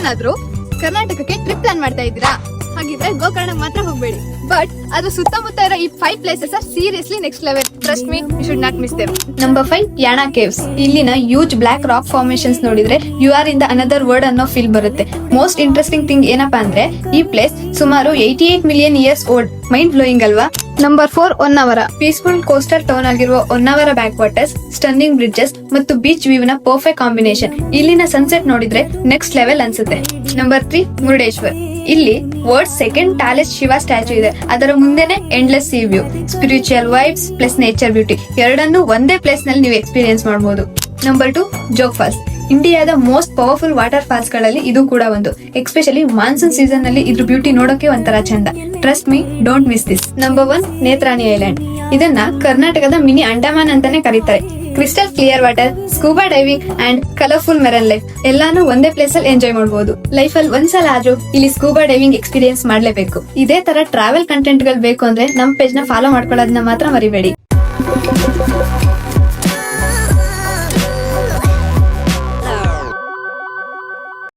ನೀವೇನಾದ್ರೂ ಕರ್ನಾಟಕಕ್ಕೆ trip plan ಮಾಡ್ತಾ ಇದ್ದೀರಾ? ಹಾಗಿದ್ರೆ ಗೋಕರ್ಣ ಮಾತ್ರ ಹೋಗ್ಬೇಡಿ, ಬಟ್ ಅದ್ರ ಸುತ್ತಮುತ್ತ ಇರೋ ಈ 5 places are seriously next level. Trust me, you should not miss them. Number 5, Yana caves. ಇಲ್ಲಿನ ಹ್ಯೂಜ್ ಬ್ಲಾಕ್ ರಾಕ್ ಫಾರ್ಮೇಶನ್ಸ್ ನೋಡಿದ್ರೆ you are in the another world ಅನ್ನೋ ಫೀಲ್ ಬರುತ್ತೆ. ಮೋಸ್ಟ್ ಇಂಟ್ರೆಸ್ಟಿಂಗ್ ಥಿಂಗ್ ಏನಪ್ಪಾ ಅಂದ್ರೆ ಈ ಪ್ಲೇಸ್ ಸುಮಾರು 88 million years old. Mind blowing ಅಲ್ವಾ? Number 4, Honnavar. Peaceful coastal town ಆಗಿರುವ Honnavar back waters, stunning bridges ಮತ್ತು ಬೀಚ್ ವ್ಯೂ ನ ಪರ್ಫೆಕ್ಟ್ ಕಾಂಬಿನೇಷನ್. ಇಲ್ಲಿನ ಸನ್ಸೆಟ್ ನೋಡಿದ್ರೆ ನೆಕ್ಸ್ಟ್ ಲೆವೆಲ್ ಅನ್ಸುತ್ತೆ. ನಂಬರ್ 3, ಮುರುಡೇಶ್ವರ್. ಇಲ್ಲಿ world second tallest Shiva statue ಇದೆ. ಅದರ ಮುಂದೆನೆ endless sea view, spiritual vibes plus nature beauty ಎರಡನ್ನೂ ಒಂದೇ ಪ್ಲೇಸ್ ನಲ್ಲಿ ನೀವು ಎಕ್ಸ್ಪೀರಿಯನ್ಸ್ ಮಾಡಬಹುದು. Number 2, Jog falls. ಇಂಡಿಯಾದ ಮೋಸ್ಟ್ ಪವರ್ಫುಲ್ ವಾಟರ್ ಫಾಲ್ಸ್ ಗಳಲ್ಲಿ ಇದು ಕೂಡ ಒಂದು. ಎಸ್ಪೆಷಲಿ ಮಾನ್ಸೂನ್ ಸೀಸನ್ ನಲ್ಲಿ ಇದ್ರ ಬ್ಯೂಟಿ ನೋಡೋಕೆ ಒಂಥರ ಚಂದ. Trust me, don't miss this. Number 1, Netrani island. ಇದನ್ನ ಕರ್ನಾಟಕದ ಮಿನಿ ಅಂಡಮಾನ್ ಅಂತಾನೆ ಕರೀತಾರೆ. Crystal clear water, scuba diving and colourful maroon life ಎಲ್ಲಾನು ಒಂದೇ ಪ್ಲೇಸ್ ಅಲ್ಲಿ ಎಂಜಾಯ್ ಮಾಡಬಹುದು. ಲೈಫ್ ಅಲ್ಲಿ ಒಂದ್ಸಲ ಆದ್ರೂ ಇಲ್ಲಿ ಸ್ಕೂಬಾ ಡೈವಿಂಗ್ ಎಕ್ಸ್ಪೀರಿಯನ್ಸ್ ಮಾಡ್ಲೇಬೇಕು. ಇದೇ ತರ ಟ್ರಾವೆಲ್ ಕಂಟೆಂಟ್ ಗಳು ಬೇಕು ಅಂದ್ರೆ ನಮ್ ಪೇಜ್ ನ ಫಾಲೋ ಮಾಡ್ಕೊಳ್ಳೋದನ್ನ ಮಾತ್ರ ಮರಿಬೇಡಿ.